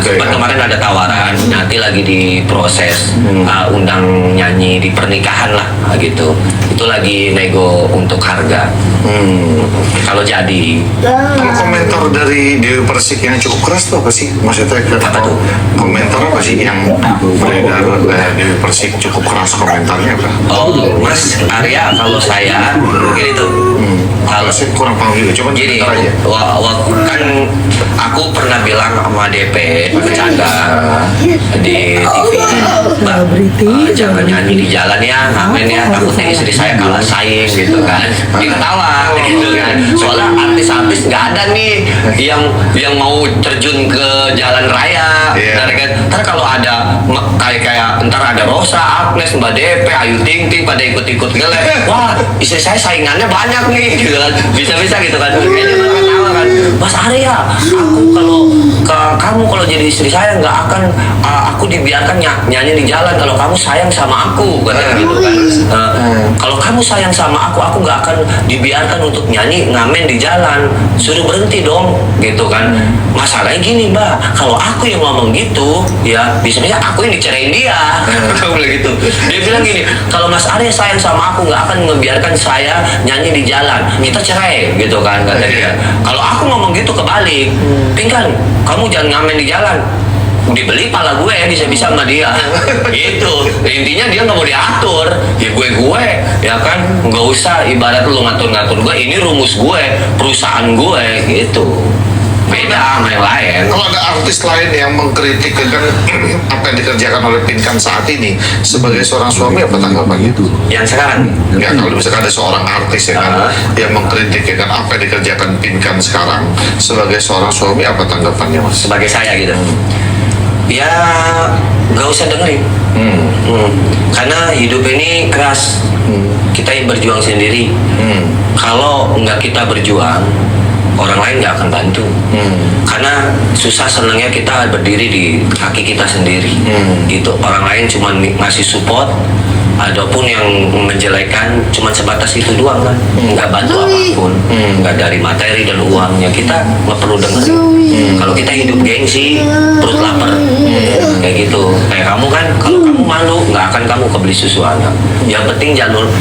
Sempat kemarin ada tawaran, nanti lagi diproses undang nyanyi di pernikahan lah gitu. Itu lagi nego untuk harga. Kalau jadi. Kalau komentar dari Dewi Persik yang cukup keras tuh apa sih? Maksudnya Apa tuh? komentar apa sih yang beredar Dewi Persik cukup keras komentarnya apa? Oh Mas Arya, kalau saya mungkin itu. Kalau saya kurang paham juga, coba Gini, sebentar aja. kan aku pernah bilang sama DP bercanda di TV, Mbak, jangan nyanyi di jalan ya, ngamen ya, takutnya istri saya kalah saing gitu kan. Dia ketawa gitu kan. Soalnya artis-artis nggak ada nih yang mau terjun ke jalan raya. Ntar kalau ada kayak ntar ada Rosa, Agnes, Mbak DP, Ayu Ting Ting pada ikut-ikut ngelek. Wah, istri saya saingannya banyak nih gitu kan. Bisa-bisa gitu kan. Kayaknya mereka ketawa kan. Mas Arya, aku kamu kalau jadi istri saya nggak akan aku dibiarkan nyanyi di jalan kalau kamu sayang sama aku, katanya gitu kan. Kalau kamu sayang sama aku nggak akan dibiarkan untuk nyanyi ngamen di jalan, suruh berhenti dong gitu kan. Masalahnya gini Mbak, kalau aku yang ngomong gitu ya bisa-bisa aku yang dicerain dia. Aku bilang gitu. Dia bilang gini, kalau Mas Arya sayang sama aku nggak akan membiarkan saya nyanyi di jalan, kita cerai gitu kan, kata dia. Kalau aku ngomong gitu kebalik, Pinkan, kamu jangan ngamen di jalan, dibeli pala gue ya bisa-bisa sama dia. Gitu. Intinya dia nggak mau diatur, ya gue ya kan, nggak usah ibarat lu ngatur-ngatur gue, ini rumus gue, perusahaan gue gitu. Beda sama yang lain. Kalau ada artis lain yang mengkritik kan apa yang dikerjakan oleh Pinkan saat ini sebagai seorang suami, apa tanggapannya itu? Yang sekarang Ya kalau misalkan ada seorang artis ya kan yang mengkritik ya kan apa yang dikerjakan Pinkan sekarang sebagai seorang suami, apa tanggapannya Mas? sebagai saya gitu, ya nggak usah dengerin. Karena hidup ini keras. Kita yang berjuang sendiri. Kalau nggak kita berjuang, orang lain nggak akan bantu. Karena susah senangnya kita berdiri di kaki kita sendiri. Gitu. Orang lain cuma ngasih support, adapun yang menjelekan cuma sebatas itu doang kan, nggak bantu apapun, nggak dari materi dan uangnya. Kita nggak perlu dengerin. Kalau kita hidup gengsi, perut lapar, kayak gitu. Kayak kamu kan, kalau kamu malu nggak akan kamu kebeli susu anak. Yang penting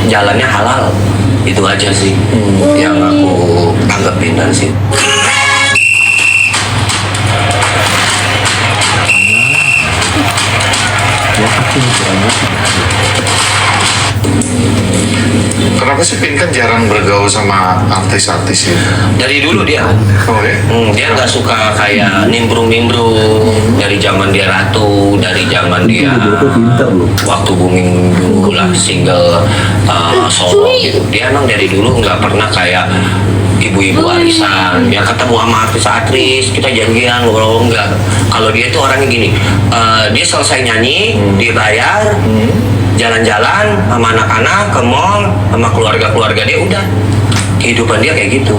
jalannya halal. Itu aja sih yang aku tanggepin dari situ. Kenapa sih Pinkan jarang bergaul sama artis-artis ini? Dari dulu dia, Oh ya? dia nggak suka kayak nimbrung-nimbrung. Dari zaman dia ratu, dari zaman dia waktu booming dulu lah single solo gitu. Dia emang dari dulu nggak pernah kayak ibu-ibu arisan yang ketemu sama artis-artis kita janjian ngobrol, enggak. Kalau dia itu orangnya gini, dia selesai nyanyi dibayar, jalan-jalan sama anak-anak ke mall sama keluarga-keluarga dia, udah kehidupan dia kayak gitu.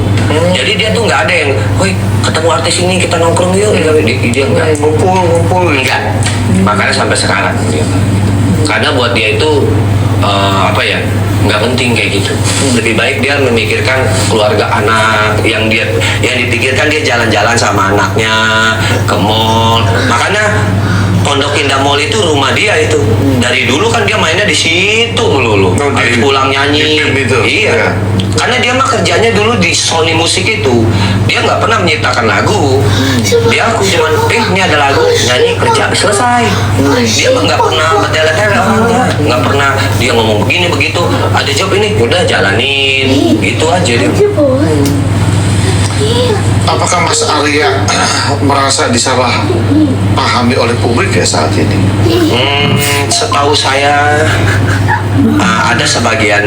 Jadi dia tuh nggak ada yang, woi ketemu artis ini kita nongkrong yuk, dia nggak ngumpul enggak. Makanya sampai sekarang dia. Karena buat dia itu apa ya, nggak penting kayak gitu. Lebih baik dia memikirkan keluarga, anak yang dipikirkan dia jalan-jalan sama anaknya ke mall. Makanya Pondok Indah Mall itu rumah dia itu. Dari dulu kan dia mainnya di situ melulu. Habis pulang nyanyi. Iya. Karena dia mah kerjanya dulu di Sony Musik itu. Dia nggak pernah menciptakan lagu. Dia aku cuman, ini ada lagu, nyanyi, kerja, selesai. Dia mah nggak pernah bertele-tele orangnya. Nggak pernah dia ngomong begini begitu. Ada job ini, udah jalanin. Gitu aja dia. Apakah Mas Arya merasa disalah pahami oleh publik ya saat ini? Setahu saya ada sebagian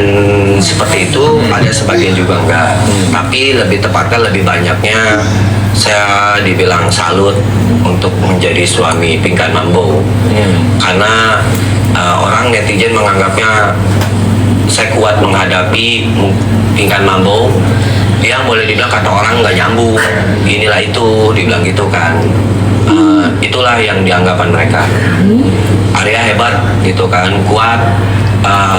seperti itu, ada sebagian juga enggak. Tapi lebih tepatnya, lebih banyaknya saya dibilang salut untuk menjadi suami Pinkan Mambo. Karena orang netizen menganggapnya saya kuat menghadapi Pinkan Mambo yang boleh dibilang kata orang nggak nyambung, inilah itu, dibilang gitu kan. Itulah yang dianggapan mereka. Arya hebat gitu kan, kuat,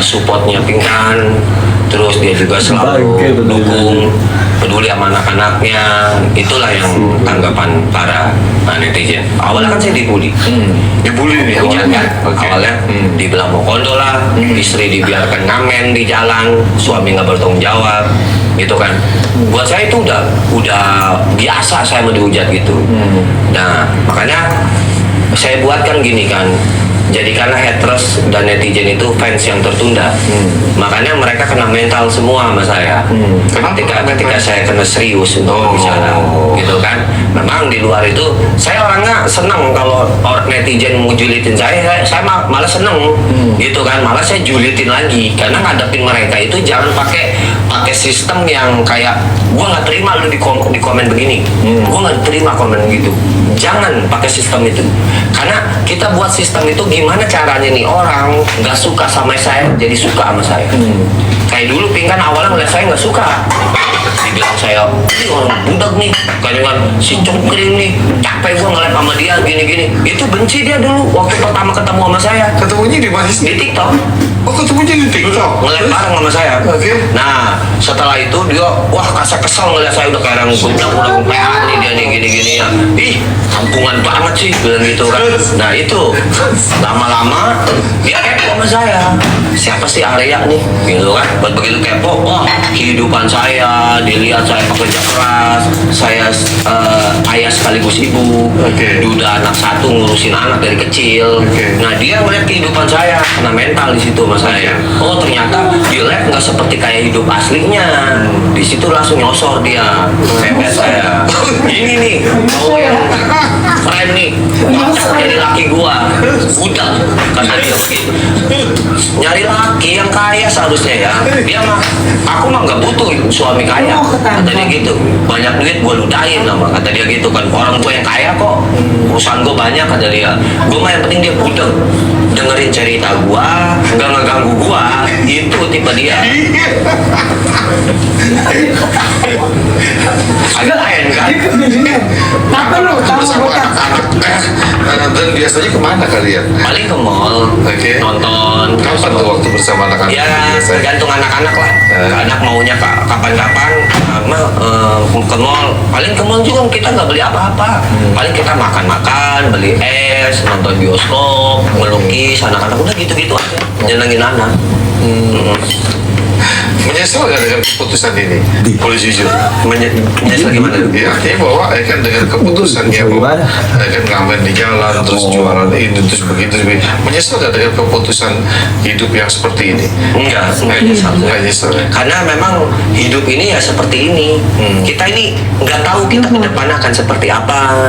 supportnya Pinkan, terus dia juga selalu dukung, peduli sama anak-anaknya. Itulah yang tanggapan para netizen. Awalnya kan saya dibully. Dibully nih Hujan awalnya. kan, awalnya dibilang mau kondo lah, istri dibiarkan ngamen di jalan, suami nggak bertanggung jawab, gitu kan. Buat saya itu udah biasa saya mau dihujat gitu. Nah makanya saya buatkan gini kan, jadikanlah haters dan netizen itu fans yang tertunda. Makanya mereka kena mental semua sama saya. Ketika saya kena serius untuk bicara, gitu kan. Memang di luar itu saya orangnya senang kalau netizen mau julitin saya malah seneng, gitu kan. Malah saya julitin lagi karena ngadepin mereka itu jangan pakai sistem yang kayak gua nggak terima lu di komen begini, gua nggak terima komen gitu. Jangan pakai sistem itu, karena kita buat sistem itu gimana caranya nih orang nggak suka sama saya jadi suka sama saya. Kayak dulu Pinkan awalnya ngeliat saya nggak suka, dibilang saya ini orang budak nih, kan si cungkring nih, capek gua ngeliat sama dia gini-gini. Itu benci dia dulu waktu pertama ketemu sama saya. Ketemunya di mana sih? Di TikTok. Oh, ketemunya di TikTok. Ngeliat bareng sama saya. Nah setelah itu dia wah kesel ngeliat saya udah kayak orang udah PA nih dia nih gini-gini ya. Ih kampungan banget sih bilang gitu kan. Nah itu lama-lama dia kepo sama saya. Siapa sih Arya nih? Gitu kan. Buat begitu kepo, wah kehidupan saya, dilihat saya pekerja keras, saya ayah sekaligus ibu, duda anak satu ngurusin anak dari kecil. Nah dia melihat kehidupan saya, kena mental di situ sama saya. Oh ternyata di lab nggak seperti kayak hidup aslinya. Di situ langsung nyosor dia, pepet saya. Ini nih, oh yang keren nih, cocok jadi laki gua, udah kata dia begitu. Nyari laki yang kaya seharusnya ya. Dia mah, aku mah nggak butuh suami kaya. Kata dia gitu. Banyak duit gua ludahin sama kata dia gitu kan. Orang gua yang kaya kok, perusahaan gua banyak kata dia. Gua mah yang penting dia budek, dengerin cerita gua, nggak ngeganggu gua. Itu tipe dia. Agak lain kan? Apa lu? Tahu Sama bukan? anak-anak. Dan biasanya kemana kalian? Paling ke mall, nonton. Kapan tuh waktu bersama anak-anak? Ya Biasanya? tergantung anak-anak lah. Anak maunya kapan-kapan ke mall. Paling ke mall juga kita nggak beli apa-apa. Paling kita makan-makan, beli es, nonton bioskop, melukis, anak-anak udah gitu-gitu aja. Nyenengin anak. Menyesal gak dengan keputusan ini? Boleh jujur. Menyesal gimana? Ya, artinya bahwa kan dengan keputusannya bahwa kan ngamen di jalan terus jualan ini terus begitu. Menyesal gak dengan keputusan hidup yang seperti ini? Enggak nyesal. Nggak nyesal. Karena memang hidup ini ya seperti ini. Kita ini nggak tahu kita ke depan akan seperti apa.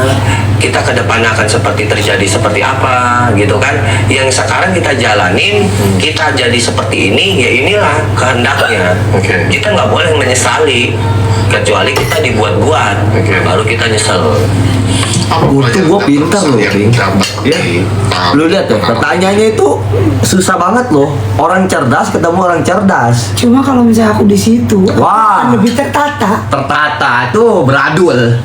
Kita ke depan akan terjadi seperti apa, gitu kan? Yang sekarang kita jalanin, kita jadi seperti ini, ya inilah kehendaknya. Kita nggak boleh menyesali, kecuali kita dibuat-buat, baru kita nyesel. Untung gue pintar loh, Ting. Ya, lu lihat ya, pertanyaannya itu susah banget loh. Orang cerdas ketemu orang cerdas. Cuma kalau misalnya aku di situ, Wah. akan lebih tertata. Tertata tuh beradul.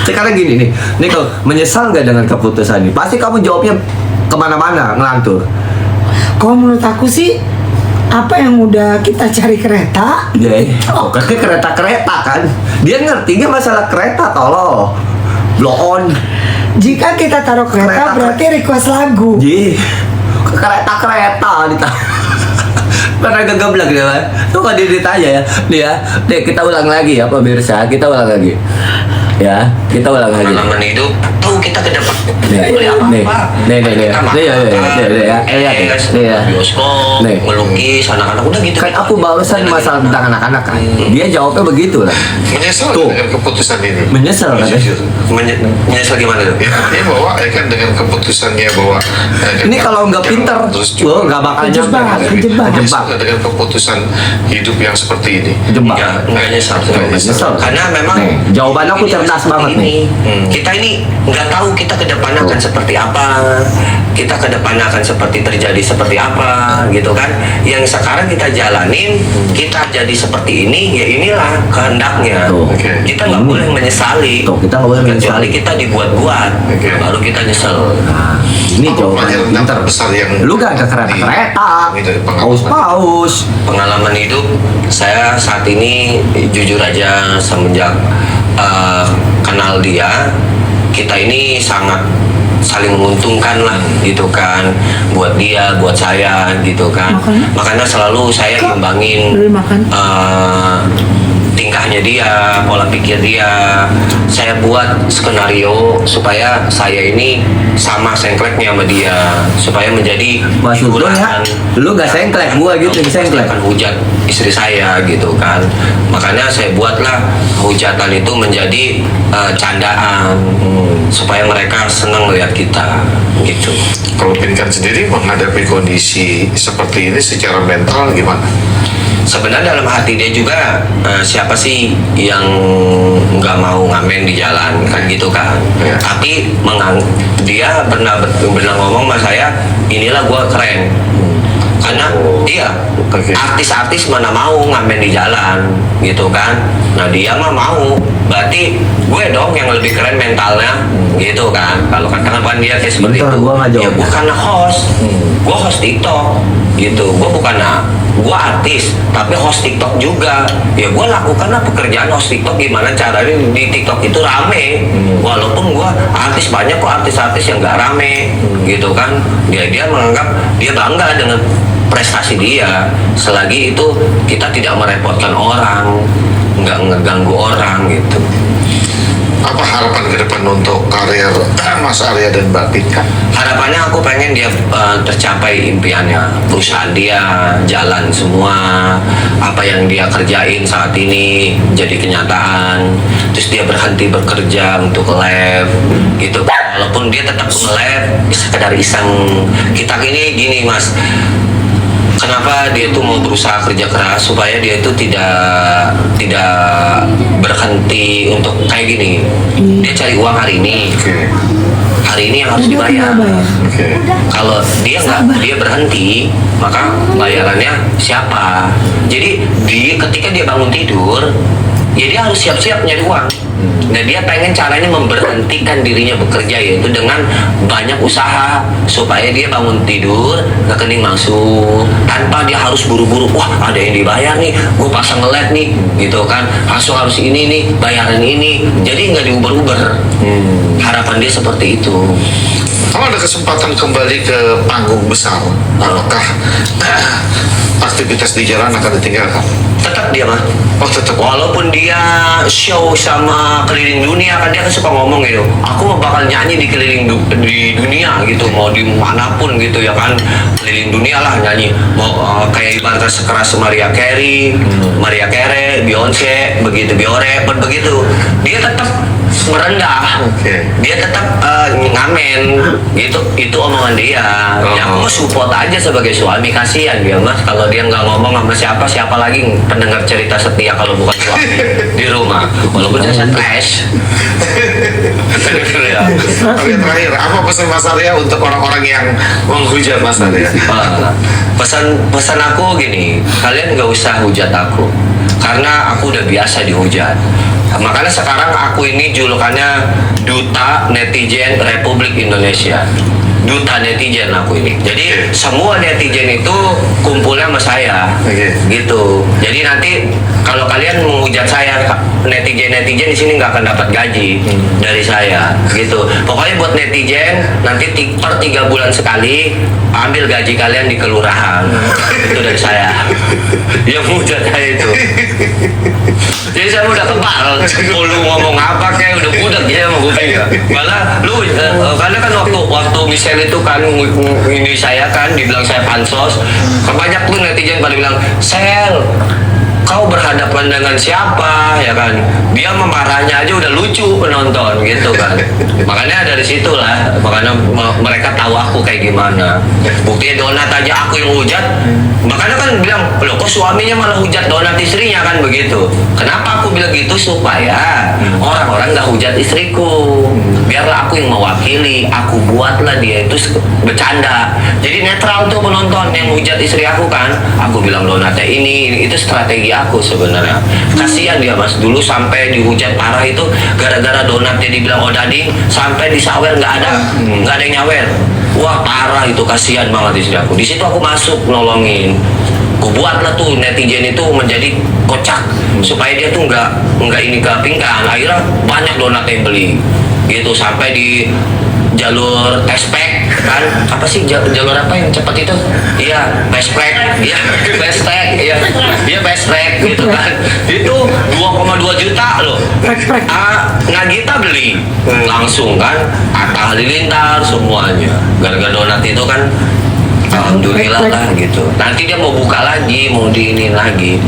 Sekarang gini nih kalau menyesal nggak dengan keputusan ini? Pasti kamu jawabnya kemana-mana ngelantur. Kalau menurut aku sih, apa yang udah kita cari kereta, Ya, kan kereta-kereta kan. Dia ngertinya masalah kereta tolong. Blow on. jika kita taruh kereta berarti request lagu. Ji, kereta pernah gegeblek dia kan? Tuh kalau dia ditanya ya, nih kita ulang lagi ya pemirsa, kita ulang lagi. Ya, kita ulang lagi. Pengalaman hidup, tahu kita ke depan. Nih, bioskop, melukis, anak-anak udah gitu. Kan aku barusan masalah tentang anak-anak kan. Dia jawabnya begitu lah. Menyesal Tuh. dengan keputusan ini. Menyesal kan? Jujur. Menyesal gimana tuh? Ya, dia bahwa kan dengan keputusannya bahwa Ini kalau nggak pinter, lo nggak bakal Kejebak. Kejebak. dengan keputusan hidup yang seperti ini. Jebak. Nggak nyesal. Nyesal. Karena memang Nih, jawaban aku ini cerdas seperti banget ini. nih. Kita ini nggak tahu kita ke depan akan seperti apa. Kita ke depan akan terjadi seperti apa, gitu kan? Yang sekarang kita jalanin, kita jadi seperti ini, ya inilah kehendaknya. Tuh. Kita nggak boleh menyesali. Tuh, kita nggak boleh Kecuali menyesali. kita dibuat-buat, baru kita nyesel. Nah, ini Apa jawaban pelajaran pinter. terbesar yang Lu gak ada kereta-kereta, Ini dari pengalaman. paus-paus. Pengalaman hidup saya saat ini jujur aja semenjak kenal dia, kita ini sangat saling menguntungkan lah gitu kan, buat dia, buat saya gitu kan. Makanya selalu saya Kak, imbangin boleh makan? tingkahnya dia, pola pikir dia. Saya buat skenario supaya saya ini sama sengkleknya sama dia, supaya menjadi Maksud lu ya, lu gak sengklek, gua gitu yang sengklek. akan hujat istri saya gitu kan. Makanya saya buatlah hujatan itu menjadi candaan, supaya mereka senang melihat kita gitu. Kalau Pinkan sendiri menghadapi kondisi seperti ini secara mental gimana? Sebenarnya dalam hati dia juga siapa sih yang nggak mau ngamen di jalan kan gitu kan. Ya. Tapi dia pernah ngomong sama saya, inilah gua keren. Karena dia artis-artis mana mau ngamen di jalan gitu kan. Nah dia mah mau, berarti gue dong yang lebih keren mentalnya gitu kan. Kalau katakan dia kayak seperti Bentar, itu, gua nggak ya jawab. gue karena host, gue host TikTok gitu. Gue bukan gue artis, tapi host TikTok juga. Ya gue lakukanlah pekerjaan host TikTok, gimana caranya di TikTok itu rame. Walaupun gue artis, banyak kok artis-artis yang gak rame gitu kan. Dia menganggap dia bangga dengan prestasi dia, selagi itu kita tidak merepotkan orang, nggak ngeganggu orang gitu. Apa harapan ke depan untuk karir Mas Arya dan Mbak Pinkan? Harapannya aku pengen dia tercapai impiannya, perusahaan dia jalan semua, apa yang dia kerjain saat ini jadi kenyataan. Terus dia berhenti bekerja untuk live gitu. Walaupun dia tetap nge-live sekedar iseng. Kita gini Mas, kenapa dia tuh mau berusaha kerja keras supaya dia itu tidak berhenti untuk kayak gini. Dia cari uang hari ini. Hari ini yang harus dibayar. Kalau dia dia berhenti, maka bayarannya siapa? Jadi ketika dia bangun tidur, ya dia harus siap-siap nyari uang. Nah dia pengen caranya memberhentikan dirinya bekerja, yaitu dengan banyak usaha supaya dia bangun tidur rekening masuk tanpa dia harus buru-buru. Wah ada yang dibayar nih, gue pasang nge-LED nih gitu kan, harus ini nih, bayaran ini. Jadi nggak diuber-uber. Harapan dia seperti itu. Kalau ada kesempatan kembali ke panggung besar, apakah aktivitas di jalan akan ditinggalkan? Tetap dia mah. Oh tetap. Walaupun dia show sama keliling dunia kan, dia kan suka ngomong gitu, aku mau bakal nyanyi di di dunia gitu, mau di manapun gitu ya kan, keliling dunia lah nyanyi. Mau kayak ibaratnya sekeras Mariah Carey, Beyonce, begitu, Biore, begitu. Dia tetap merendah. Dia tetap ngamen gitu. Itu omongan dia. Ya aku support aja sebagai suami, kasihan dia Mas kalau dia yang nggak ngomong sama siapa lagi pendengar cerita setia kalau bukan suami di rumah. Walaupun saya stres. Ya. Oke, terakhir, apa pesan Mas Arya untuk orang-orang yang menghujat Mas Arya? Pesan aku gini, kalian nggak usah hujat aku, karena aku udah biasa dihujat. Makanya sekarang aku ini julukannya Duta Netizen Republik Indonesia. Duta netizen aku ini. Jadi semua netizen itu kumpulnya sama saya. Gitu. Jadi nanti kalau kalian menghujat saya, netizen di sini nggak akan dapat gaji dari saya. Gitu. Pokoknya buat netizen nanti per 3 bulan sekali ambil gaji kalian di kelurahan. Itu dari saya. Yang menghujat saya itu. Jadi saya udah kebal. Lu ngomong apa kayak udah budak ya sama gue ya. Malah lu karena kan waktu misalnya itu kan ini saya kan dibilang saya pansos, banyak tuh netizen pada bilang, Sel, kau berhadapan dengan siapa ya kan? Dia memarahnya aja udah lucu penonton gitu kan. Makanya dari situlah, makanya mereka tahu aku kayak gimana. Buktinya Donat aja aku yang hujat. Makanya kan bilang, loh kok suaminya malah hujat Donat istrinya kan begitu. Kenapa aku bilang gitu? Supaya orang-orang nggak hujat istriku. Biarlah aku yang mewakili, aku buatlah dia itu bercanda. Jadi netral tuh penonton yang hujat istri aku kan. Aku bilang Donatnya ini itu strategi aku sebenarnya. Kasihan dia Mas, dulu sampai dihujat parah itu gara-gara Donatnya dibilang odading, sampai disawer nggak ada yang nyawer. Wah parah itu, kasihan banget istri aku. Di situ aku masuk nolongin. Aku buatlah tuh netizen itu menjadi kocak supaya dia tuh nggak ini ke pingkan. Akhirnya banyak Donat yang beli gitu sampai di jalur tespek kan, apa sih jalur apa yang cepat itu? Iya, tespek, iya, tespek, iya tespek gitu kan. Itu 2,2 juta loh. Nagita beli langsung kan, Atta Halilintar semuanya. Gara-gara Donat itu kan, alhamdulillah lah gitu. Nanti dia mau buka lagi, mau diinin lagi,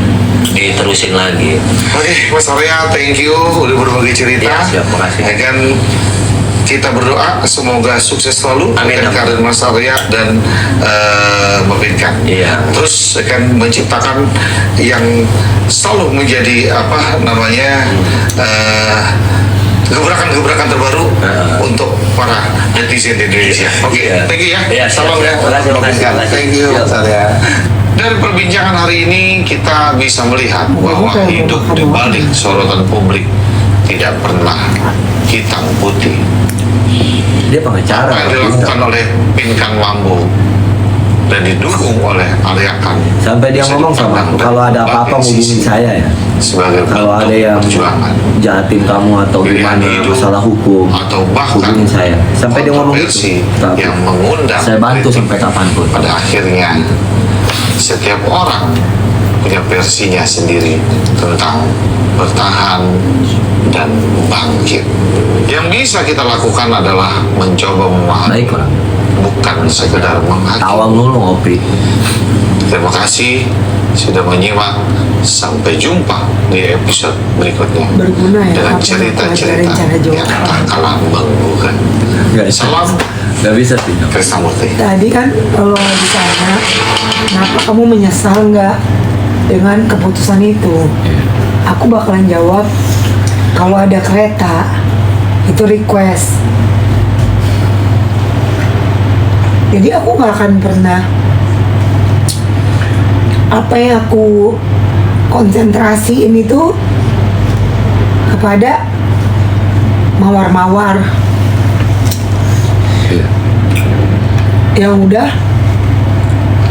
diterusin lagi. Oke, Mas Arya, thank you udah berbagi cerita. Ya, siap, makasih. Ya kan, kita berdoa semoga sukses selalu dengan karir Mas Arya dan Mbak Pinkan. Iya. Terus akan menciptakan yang selalu menjadi apa namanya gebrakan-gebrakan terbaru untuk para netizen di Indonesia. Oke, thank you ya. Iya, Salam ya. Makasih. Thank you, Mas Arya. Dari perbincangan hari ini kita bisa melihat bahwa hidup di balik sorotan publik tidak pernah hitam putih. Dia pengacara. Apa yang dilakukan oleh Pinkan Mambo dan didukung oleh Arya Khan. Sampai dia ngomong sama aku, kalau ada apa-apa hubungin saya ya. Sebagai Kalau ada yang perjuangan jahatin kamu atau gimana masalah hukum, atau bahkan hubungin saya. Sampai dia ngomong kontroversi gitu. Tapi yang mengundang saya bantu sampai kapanpun. pada akhirnya setiap orang punya versinya sendiri tentang bertahan dan bangkit. Yang bisa kita lakukan adalah mencoba memahami, Baik, Pak. bukan sekedar menghakimi. Tawang dulu ngopi. Terima kasih sudah menyimak. Sampai jumpa di episode berikutnya Berguna ya, dengan apa yang cerita-cerita pelajarin cara jawab. yang tak kalah membanggakan. Salam Gak bisa sih. Krisnamurti. Tadi kan kalau ditanya, kenapa kamu menyesal nggak dengan keputusan itu? Aku bakalan jawab, kalau ada kereta, itu request. Jadi aku nggak akan pernah, apa yang aku konsentrasiin itu kepada mawar-mawar yang udah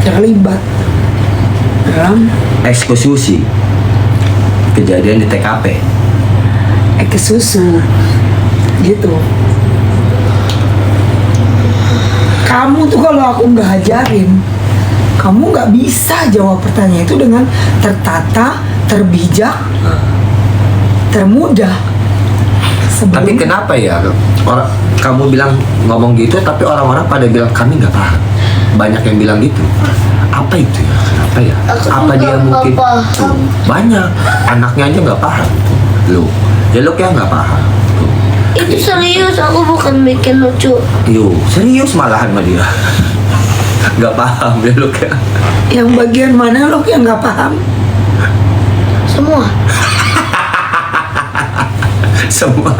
terlibat dalam Eksekusi kejadian di TKP. susu gitu. Kamu tuh kalau aku nggak ajarin, kamu nggak bisa jawab pertanyaan itu dengan tertata, terbijak, termudah. Tapi kenapa ya orang kamu bilang ngomong gitu, tapi orang-orang pada bilang kami nggak paham. Banyak yang bilang gitu. Apa itu ya? Apa ya? Apa dia mungkin tuh, banyak anaknya aja nggak paham. Lu, ya lu kayak nggak paham. Tuh. Itu serius, aku bukan bikin lucu. Yo, serius malahan sama dia. Nggak paham ya lu ya. Yang bagian mana lo yang nggak paham? Semua. Semua.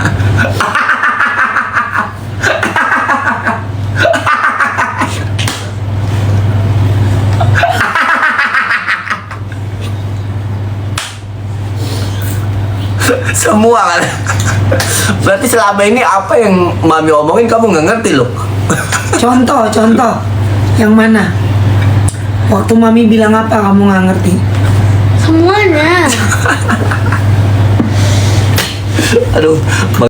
Semua kan. Berarti selama ini apa yang mami omongin kamu nggak ngerti loh. Contoh yang mana? Waktu mami bilang apa kamu nggak ngerti? Semuanya. Aduh.